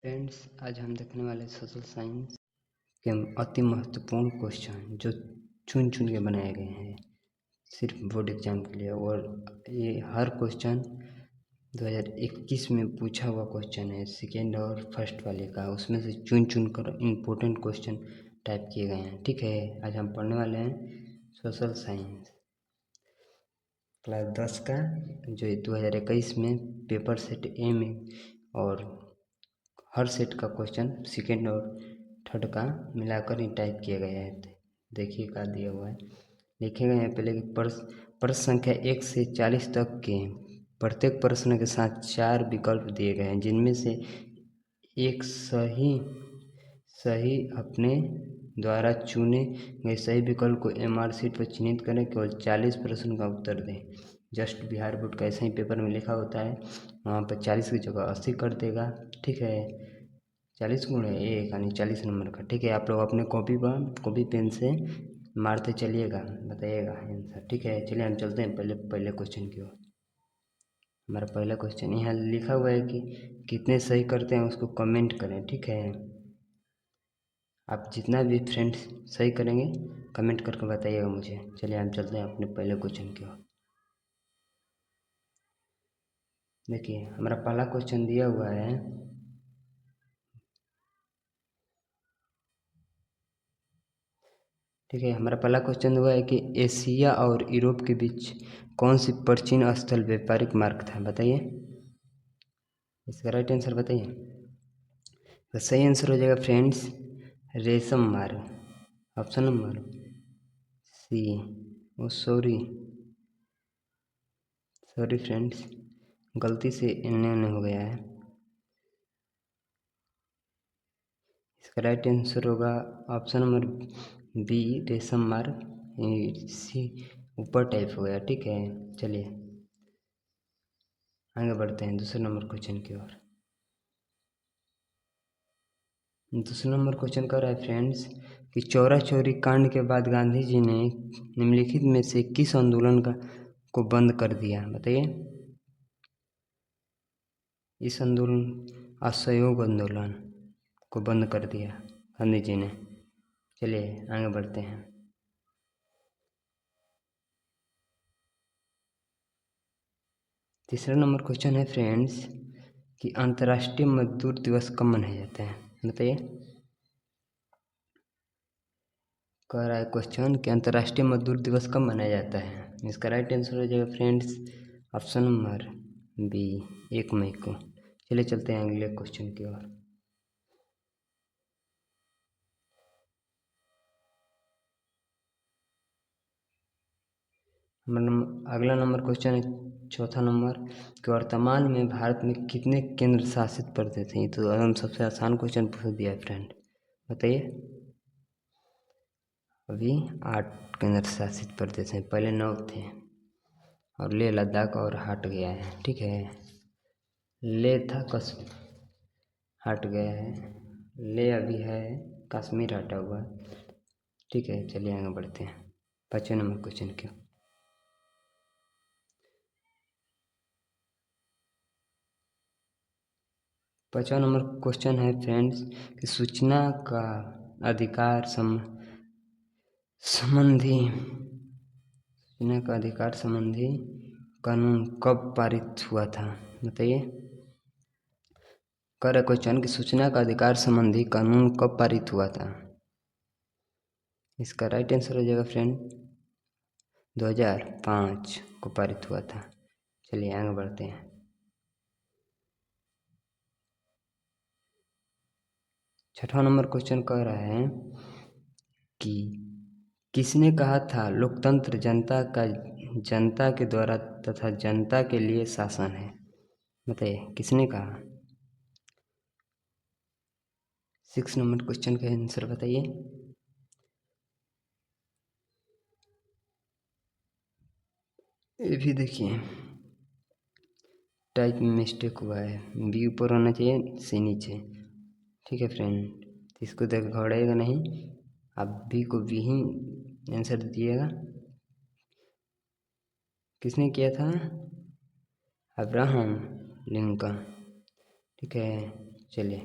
Friends, आज हम देखने वाले सोशल साइंस के अति महत्वपूर्ण क्वेश्चन जो चुन चुन के बनाए गए हैं सिर्फ बोर्ड एग्जाम के लिए। और ये हर क्वेश्चन 2021 में पूछा हुआ क्वेश्चन है, सेकेंड और फर्स्ट वाले का। उसमें से चुन चुन कर इम्पोर्टेंट क्वेश्चन टाइप किए गए हैं। ठीक है, आज हम पढ़ने वाले हैं सोशल साइंस क्लास 10 का, जो 2021 में पेपर सेट ए में और हर सेट का क्वेश्चन सेकेंड और थर्ड का मिलाकर ही टाइप किया गया है। देखिए क्या दिया हुआ है। लिखे गए हैं पहले कि प्रश्न संख्या 1 से 40 तक के प्रत्येक प्रश्न के साथ 4 विकल्प दिए गए हैं, जिनमें से एक सही अपने द्वारा चुने गए सही विकल्प को एमआर शीट पर चिन्हित करें। केवल 40 प्रश्न का उत्तर दें। जस्ट बिहार बोर्ड का ऐसा ही पेपर में लिखा होता है, वहाँ पर 40 की जगह 80 कर देगा। ठीक है, 40 गुणे 1 यानी 40 नंबर का। ठीक है, आप लोग अपने कॉपी पेन से मारते चलिएगा, बताइएगा आंसर। ठीक है, चलिए हम चलते हैं पहले क्वेश्चन की ओर। हमारा पहला क्वेश्चन यहाँ लिखा हुआ है कि कितने सही करते हैं उसको कमेंट करें। ठीक है, आप जितना भी फ्रेंड्स सही करेंगे कमेंट करके बताइएगा मुझे। चलिए हम चलते हैं अपने पहले क्वेश्चन की ओर। देखिए, हमारा पहला क्वेश्चन दिया हुआ है, ठीक है, हमारा पहला क्वेश्चन हुआ है कि एशिया और यूरोप के बीच कौन सी प्राचीन स्थल व्यापारिक मार्ग था, बताइए। इसका राइट आंसर बताइए। तो सही आंसर हो जाएगा फ्रेंड्स रेशम मार्ग, ऑप्शन नंबर सी। ओ सॉरी फ्रेंड्स, गलती से एन हो गया है। इसका राइट आंसर होगा ऑप्शन नंबर बी, रेशम मार्ग। सी ऊपर टाइप हो गया। ठीक है, चलिए आगे बढ़ते हैं दूसरे नंबर क्वेश्चन की ओर। दूसरा नंबर क्वेश्चन कर रहा है फ्रेंड्स कि चौरा चौरी कांड के बाद गांधी जी ने निम्नलिखित में से किस आंदोलन को बंद कर दिया, बताइए। इस आंदोलन असहयोग आंदोलन को बंद कर दिया गांधी जी ने। चलिए आगे बढ़ते हैं। तीसरा नंबर क्वेश्चन है फ्रेंड्स कि अंतर्राष्ट्रीय मजदूर दिवस कब मनाया जाता है, बताइए। कह रहा है क्वेश्चन कि अंतर्राष्ट्रीय मजदूर दिवस कब मनाया जाता है। इसका राइट आंसर हो जाएगा फ्रेंड्स ऑप्शन नंबर बी, 1 मई को। चलिए चलते हैं अगले क्वेश्चन की ओर। अगला नंबर क्वेश्चन है चौथा नंबर कि वर्तमान में भारत में कितने केंद्र शासित प्रदेश हैं। तो हम सबसे आसान क्वेश्चन पूछ दिया फ्रेंड, बताइए। अभी 8 केंद्र शासित प्रदेश हैं, पहले 9 थे और लेह लद्दाख और हट गया है। ठीक है, ले था कश्मीर, हट गया है। ले अभी है, कश्मीर हटा हुआ है। ठीक है, चलिए आगे बढ़ते हैं 5वें नंबर क्वेश्चन की। 5वां नंबर क्वेश्चन है फ्रेंड्स कि सूचना का अधिकार संबंधी कानून कब पारित हुआ था, बताइए। कर रहा क्वेश्चन कि सूचना का अधिकार संबंधी कानून कब पारित हुआ था। इसका राइट आंसर हो जाएगा फ्रेंड 2005 को पारित हुआ था। चलिए आगे बढ़ते हैं। 6वां नंबर क्वेश्चन कह रहा है कि किसने कहा था लोकतंत्र जनता के द्वारा तथा जनता के लिए शासन है, बताइए किसने कहा। 6 नंबर क्वेश्चन का आंसर बताइए। ये भी देखिए टाइप में मिस्टेक हुआ है, बी ऊपर होना चाहिए सी नीचे। ठीक है फ्रेंड, इसको देख घबराइएगा नहीं, आप बी को बी ही आंसर दीजिएगा। किसने किया था, अब्राहम लिंकन। ठीक है, चलिए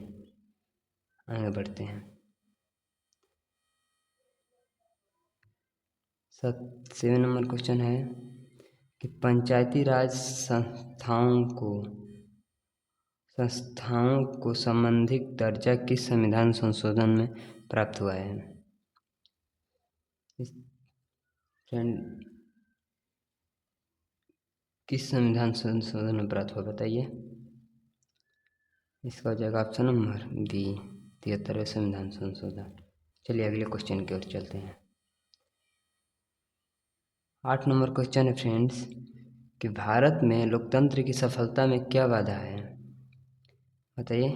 आगे बढ़ते हैं। 7 नंबर क्वेश्चन है कि पंचायती राज संस्थाओं को संबंधित दर्जा किस संविधान संशोधन में प्राप्त हुआ है? फ्रेंड, किस संविधान संशोधन में प्राप्त हुआ बताइए? इसका हो जाएगा ऑप्शन नंबर बी, 73वें संविधान संशोधन। चलिए अगले क्वेश्चन की ओर चलते हैं। 8 नंबर क्वेश्चन है फ्रेंड्स कि भारत में लोकतंत्र की सफलता में क्या बाधा है? बताइए।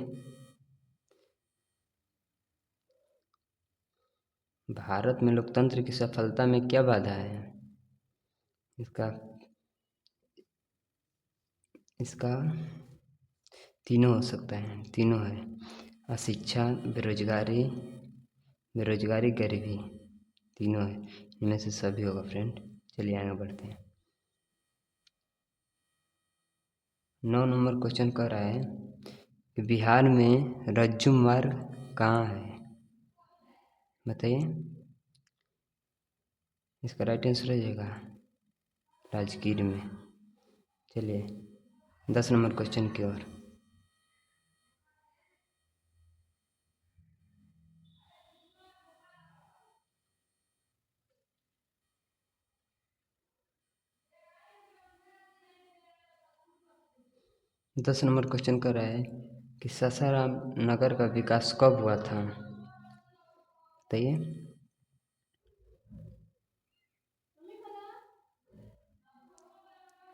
भारत में लोकतंत्र की सफलता में क्या बाधा है? इसका तीनों हो सकता है, तीनों है। अशिक्षा, बेरोजगारी, गरीबी, तीनों है। इनमें से सभी होगा फ्रेंड। चलिए आगे बढ़ते हैं। 9 नंबर क्वेश्चन कह रहा है कि बिहार में रज्जु मार्ग कहाँ है? बताइए। इसका राइट आंसर हो जाएगा राजगीर में। चलिए 10 नंबर क्वेश्चन की ओर। दस नंबर क्वेश्चन कर रहा है कि सासाराम नगर का विकास कब हुआ था? बताइए।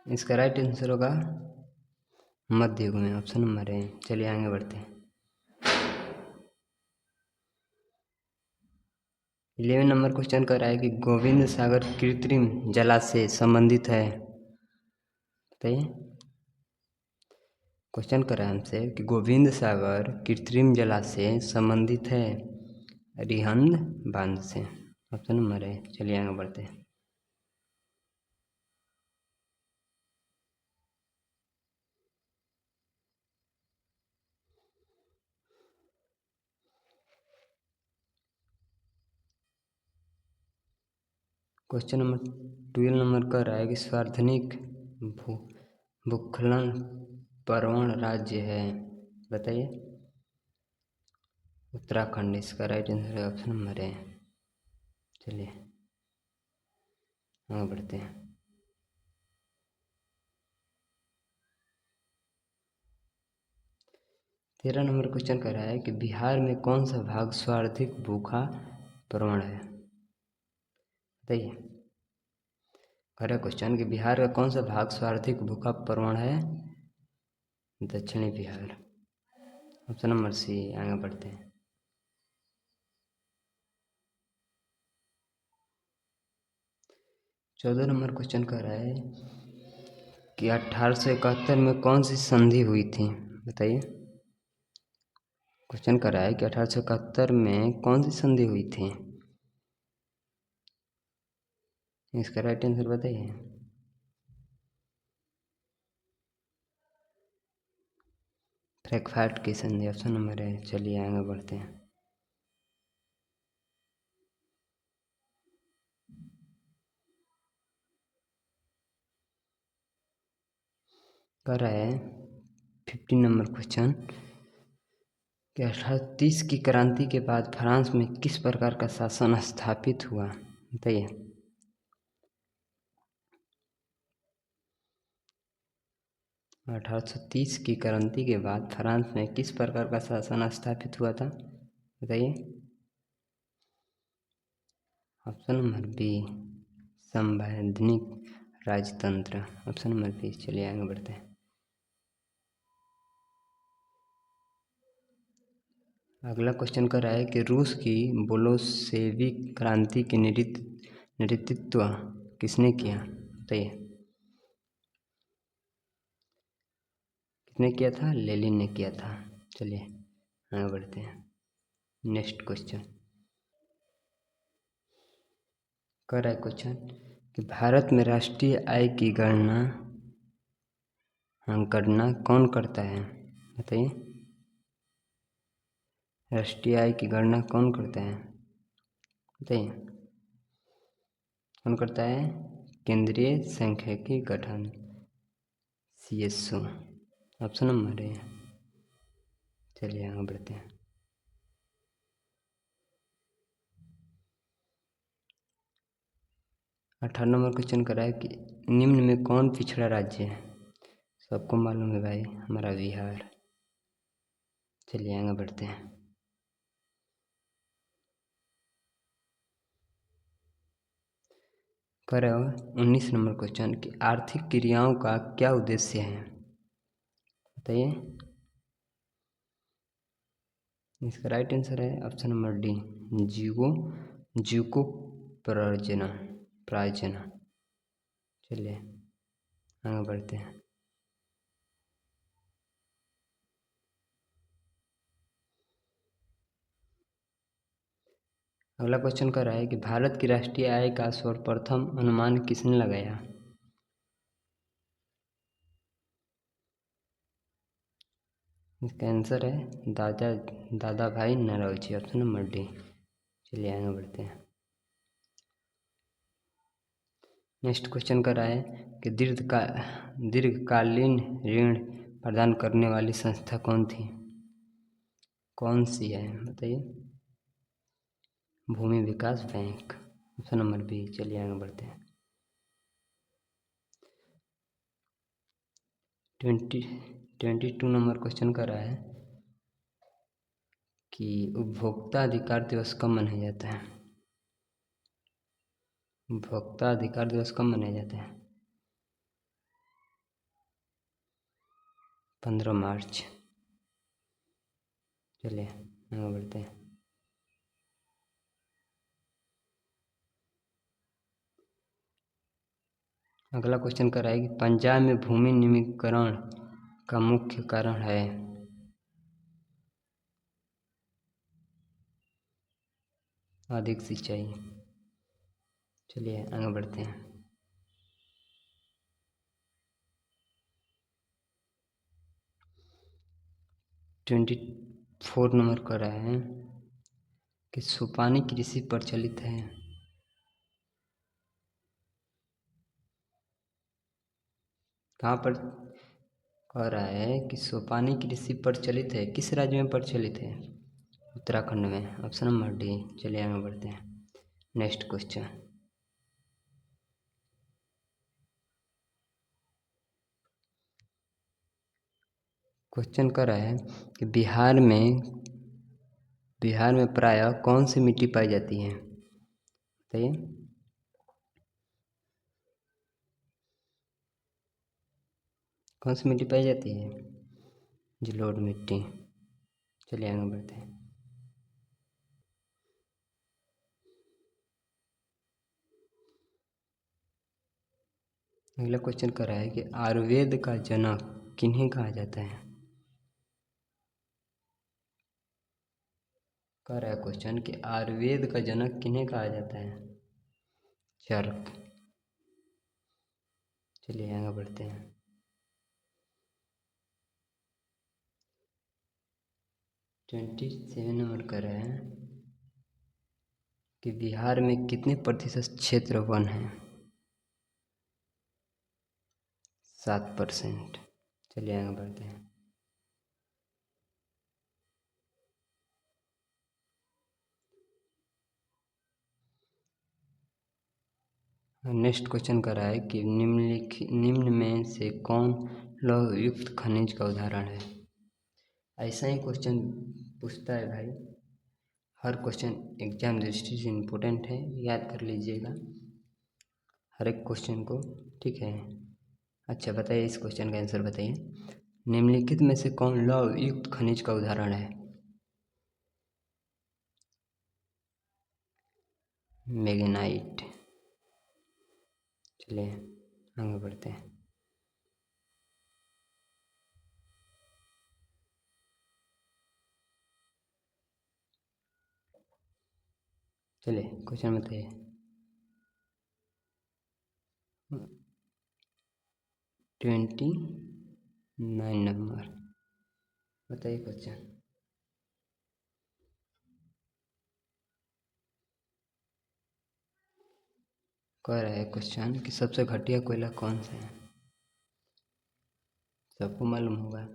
इसका राइट आंसर होगा मध्य युग में, ऑप्शन नंबर है। चलिए आगे बढ़ते हैं। 11 नंबर क्वेश्चन कर रहा है कि गोविंद सागर कृत्रिम जलाशय संबंधित है। बताइए। क्वेश्चन कर रहा है हमसे कि गोविंद सागर कृत्रिम जलाशय संबंधित है रिहंद बांध से, ऑप्शन नंबर है। चलिए आगे बढ़ते हैं। क्वेश्चन नंबर 12 नंबर का रहा है कि सार्वजनिक भूस्खलन प्रवण राज्य है। बताइए। उत्तराखंड इसका राइट आंसर है, ऑप्शन नंबर है। चलिए आगे बढ़ते हैं। 13 नंबर क्वेश्चन कर रहा है कि बिहार में कौन सा भाग सर्वाधिक भूखा प्रवण है? बताइए। अगला क्वेश्चन कि बिहार का कौन सा भाग सर्वाधिक भूखा प्रवण है? दक्षिणी बिहार, ऑप्शन नंबर सी। आगे बढ़ते हैं। 14 नंबर क्वेश्चन कर रहा है कि 1871 में कौन सी संधि हुई थी? बताइए। क्वेश्चन कर रहा है कि 1871 में कौन सी संधि हुई थी? इसका राइट आंसर बताइए। फ्रैंकफर्ट की संधि, ऑप्शन नंबर है। चलिए आगे बढ़ते हैं। कर रहा है 15 नंबर क्वेश्चन कि 1830 की क्रांति के बाद फ्रांस में किस प्रकार का शासन स्थापित हुआ? बताइए। 1830 की क्रांति के बाद फ्रांस में किस प्रकार का शासन स्थापित हुआ था? बताइए। ऑप्शन नंबर बी, संवैधानिक राजतंत्र, ऑप्शन नंबर बी। चलिए आगे बढ़ते हैं। अगला क्वेश्चन कर रहा है कि रूस की बोलोशेविक क्रांति के नेतृत्व किसने किया? बताइए। किसने किया था? लेनिन ने किया था। चलिए आगे बढ़ते हैं। नेक्स्ट क्वेश्चन कर रहा है क्वेश्चन कि भारत में राष्ट्रीय आय की गणना कौन करता है? बताइए। राष्ट्रीय आय की गणना कौन करता है, बताइए। कौन करता है? केंद्रीय सांख्यिकी गठन, CSO, ऑप्शन नंबर है। चलिए आगे बढ़ते हैं। 18 नंबर क्वेश्चन करा है कि निम्न में कौन पिछड़ा राज्य है? सबको मालूम है भाई, हमारा बिहार। चलिए आगे बढ़ते हैं। करा 19 नंबर क्वेश्चन कि आर्थिक क्रियाओं का क्या उद्देश्य है, बताइए। इसका राइट आंसर है ऑप्शन नंबर डी, जीव को प्रायोजना। चलिए आगे बढ़ते हैं। अगला क्वेश्चन कर रहा है कि भारत की राष्ट्रीय आय का सर्वप्रथम अनुमान किसने लगाया? इसका आंसर है दादा भाई नौरोजी, ऑप्शन नंबर डी। चलिए आगे बढ़ते हैं। नेक्स्ट क्वेश्चन कर रहा है कि दीर्घकालीन ऋण प्रदान करने वाली संस्था कौन थी, कौन सी है, बताइए। भूमि विकास बैंक, ऑप्शन नंबर बी। चलिए आगे बढ़ते हैं। 22 नंबर क्वेश्चन कर रहा है कि उपभोक्ता अधिकार दिवस कब मनाया जाता है? उपभोक्ता अधिकार दिवस कब मनाया जाता है? 15 मार्च। चलिए आगे बढ़ते हैं। अगला क्वेश्चन कर रहा है कि पंजाब में भूमि निजीकरण का मुख्य कारण है? अधिक सिंचाई। चलिए आगे बढ़ते हैं। 24 नंबर कर रहा है कि सोपानी कृषि प्रचलित है? कहाँ पर कह रहा है कि सोपानी कृषि प्रचलित है, किस राज्य में प्रचलित है? उत्तराखंड में, ऑप्शन नंबर डी। चलिए आगे बढ़ते हैं। नेक्स्ट क्वेश्चन कर रहा है कि बिहार में प्रायः कौन सी मिट्टी पाई जाती है, बताइए। कौन सी मिट्टी पाई जाती है? जलोढ़ मिट्टी। चलिए आगे बढ़ते हैं। अगला क्वेश्चन कर रहा है कि आयुर्वेद का जनक किन्हें कहा जाता है? कर रहा है क्वेश्चन कि आयुर्वेद का जनक किन्हें कहा जाता है? चरक। चलिए आगे बढ़ते हैं। 27 नंबर कर रहा है कि बिहार में कितने प्रतिशत क्षेत्र वन है? 7%। चलिए आगे बढ़ते हैं। नेक्स्ट क्वेश्चन कर रहा है कि निम्न में से कौन लौह युक्त खनिज का उदाहरण है? ऐसा ही क्वेश्चन पूछता है भाई, हर क्वेश्चन एग्जाम दृष्टि से इम्पोर्टेंट है, याद कर लीजिएगा हर एक क्वेश्चन को, ठीक है। अच्छा बताइए, इस क्वेश्चन का आंसर बताइए। निम्नलिखित में से कौन लौह युक्त खनिज का उदाहरण है? मैग्नेटाइट। चलिए आगे बढ़ते हैं। चलिए क्वेश्चन बताइए। 29 नंबर, बताइए क्वेश्चन। कह रहा है क्वेश्चन कि सबसे घटिया कोयला कौन सा है। सबको मालूम होगा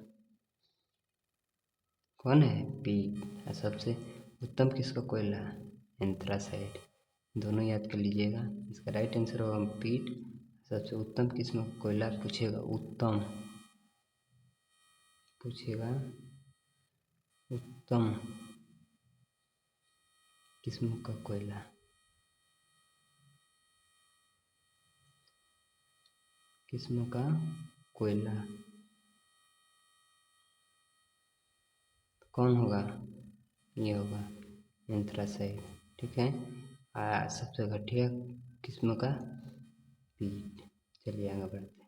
कौन है, पीट। और सबसे उत्तम किसका कोयला है, एंथ्रासाइट। दोनों याद कर लीजिएगा। इसका राइट आंसर होगा पीट। सबसे उत्तम किस्म का कोयला पूछेगा, उत्तम पूछेगा, उत्तम किस्म का कोयला, किस्म का कोयला कौन होगा, ये होगा एंथ्रासाइट। ठीक है। सबसे घटिया किस्म का पीट। चलिए आगे बढ़ते हैं।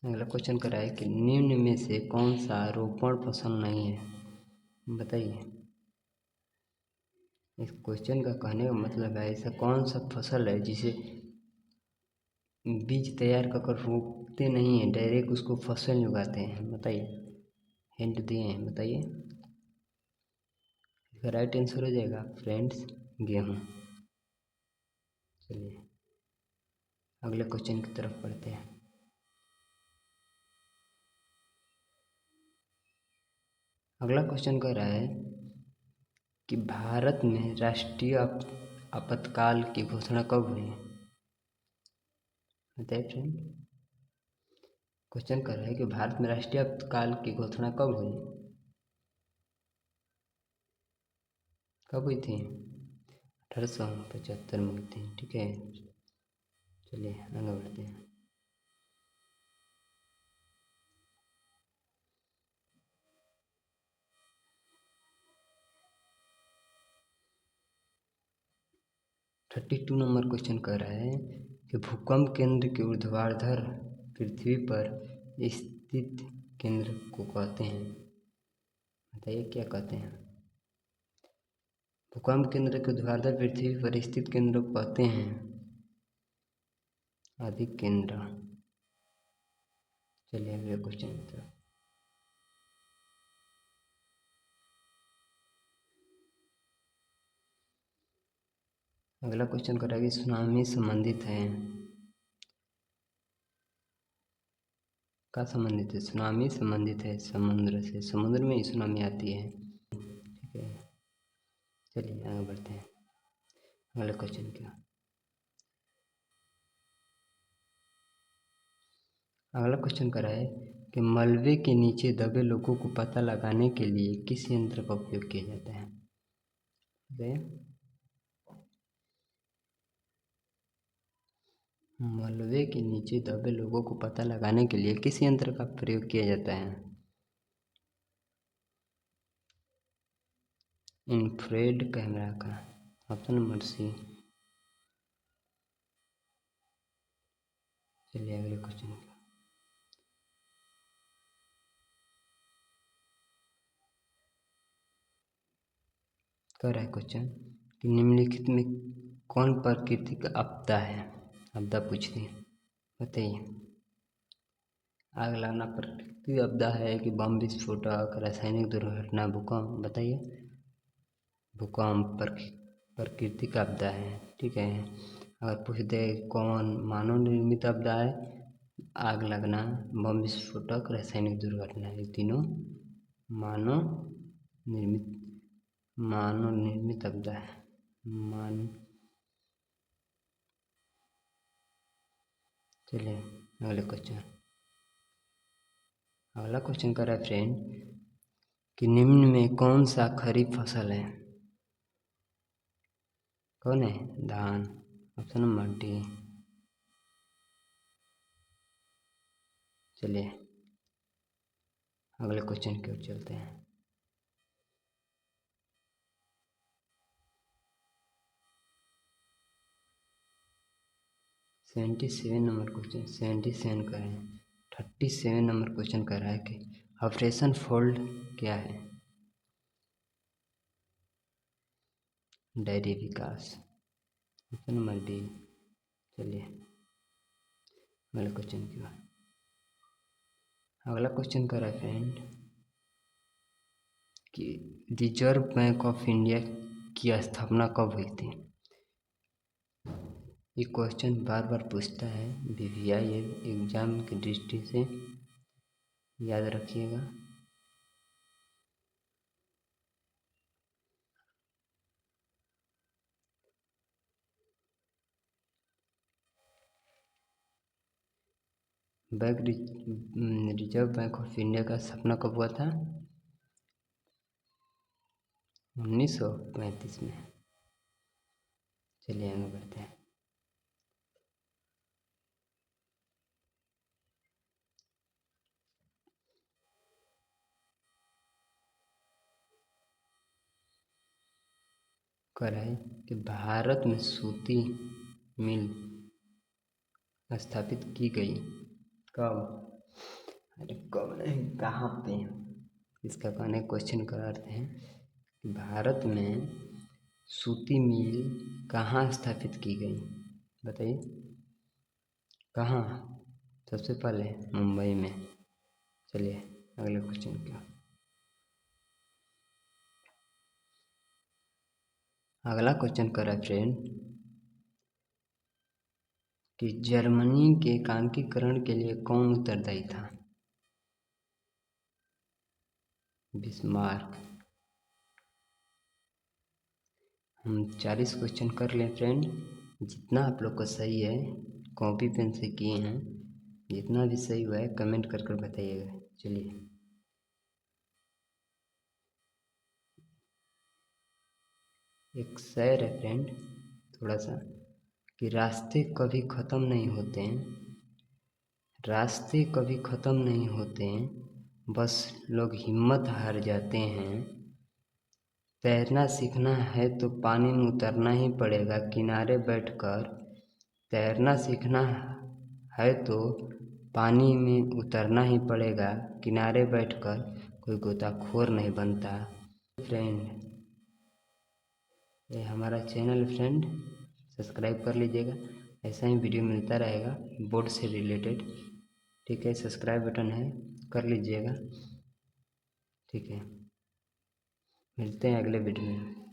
अगला क्वेश्चन कर रहा है कि निम्न में से कौन सा रोपण फसल नहीं है, बताइए। इस क्वेश्चन का कहने का मतलब है ऐसा कौन सा फसल है जिसे बीज तैयार कर रोपते नहीं है, डायरेक्ट उसको फसल उगाते हैं, बताइए। हिंट दिए हैं, बताइए। इसका राइट आंसर हो जाएगा फ्रेंड्स, गेहूँ। चलिए अगले क्वेश्चन की तरफ पढ़ते हैं। अगला क्वेश्चन कह रहा है कि भारत में राष्ट्रीय आपातकाल की घोषणा कब हुई, बताइए फ्रेंड। क्वेश्चन कर रहा है कि भारत में राष्ट्रीय आपातकाल की घोषणा कब हुई, कब हुई थी, 1875 में हुई थी। ठीक है। चलिए आगे बढ़ते हैं। थर्टी टू नंबर क्वेश्चन कर रहा है कि भूकंप केंद्र के ऊर्ध्वाधर पृथ्वी पर स्थित केंद्र को कहते हैं, बताइए क्या कहते हैं। भूकंप केंद्र के ऊर्ध्वाधर पृथ्वी पर स्थित केंद्र को कहते हैं अधिक केंद्र। चलिए अगले क्वेश्चन की तरफ। अगला क्वेश्चन कर रहा है कि सुनामी संबंधित है, का संबंधित है, सुनामी संबंधित है समुद्र से, समुद्र में ही सुनामी आती है। ठीक है। चलिए आगे बढ़ते हैं अगले क्वेश्चन की। अगला क्वेश्चन कर रहा है कि मलबे के नीचे दबे लोगों को पता लगाने के लिए किस यंत्र का उपयोग किया जाता है, मलबे के नीचे दबे लोगों को पता लगाने के लिए किस यंत्र का प्रयोग किया जाता है, इंफ्रारेड कैमरा का, ऑप्शन नंबर सी। चलिए अगले क्वेश्चन। कर रहा है क्वेश्चन कि निम्नलिखित में कौन प्राकृतिक आपदा है, आपदा पूछ दी, बताइए। आग लगना प्राकृतिक आपदा है कि बम विस्फोटक, रासायनिक दुर्घटना, भूकंप, बताइए। भूकंप प्राकृतिक आपदा है। ठीक है। अगर पूछ दे कौन मानव निर्मित आपदा है, आग लगना, बम विस्फोटक, रासायनिक दुर्घटना, ये तीनों मानव निर्मित आपदा है। चलिए अगले क्वेश्चन। अगला क्वेश्चन कर रहा है फ्रेंड कि निम्न में कौन सा खरीफ फसल है, कौन है, धान, ऑप्शन नंबर डी। चलिए अगले क्वेश्चन की ओर चलते हैं। 77 नंबर क्वेश्चन, 77 का है। 37 नंबर क्वेश्चन कर रहा है कि ऑपरेशन फोल्ड क्या है, डेयरी विकास, ऑप्शन नंबर डी। चलिए अगले क्वेश्चन की बात। अगला क्वेश्चन कर रहा है फ्रेंड कि रिजर्व बैंक ऑफ इंडिया की स्थापना कब हुई थी। ये क्वेश्चन बार बार पूछता है VVI एग्ज़ाम की दृष्टि से, याद रखिएगा। रिजर्व बैंक ऑफ इंडिया का स्थापना कब हुआ था? 1935 में। चलिए आगे बढ़ते हैं। कह रहा है कि भारत में सूती मिल स्थापित की गई कब? अरे कब नहीं, कहाँ पे? इसका कहने क्वेश्चन का अर्थ है कि भारत में सूती मिल कहाँ स्थापित की गई, बताइए कहाँ? सबसे पहले मुंबई में। चलिए अगले क्वेश्चन क्या। अगला क्वेश्चन कर रहा है फ्रेंड कि जर्मनी के एकांकीकरण के लिए कौन उत्तरदायी था? बिस्मार्क। हम 40 क्वेश्चन कर लें फ्रेंड, जितना आप लोग को सही है कॉपी पेन से किए हैं, जितना भी सही हुआ है कमेंट कर कर बताइएगा। चलिए एक शेर है फ्रेंड थोड़ा सा कि रास्ते कभी ख़त्म नहीं होते हैं, रास्ते कभी ख़त्म नहीं होते हैं, बस लोग हिम्मत हार जाते हैं। तैरना सीखना है तो पानी में उतरना ही पड़ेगा किनारे बैठकर। तैरना सीखना है तो पानी में उतरना ही पड़ेगा किनारे बैठकर, कोई गोताखोर नहीं बनता। फ्रेंड ये हमारा चैनल फ्रेंड सब्सक्राइब कर लीजिएगा, ऐसा ही वीडियो मिलता रहेगा बोर्ड से रिलेटेड। ठीक है, सब्सक्राइब बटन है कर लीजिएगा। ठीक है, मिलते हैं अगले वीडियो में।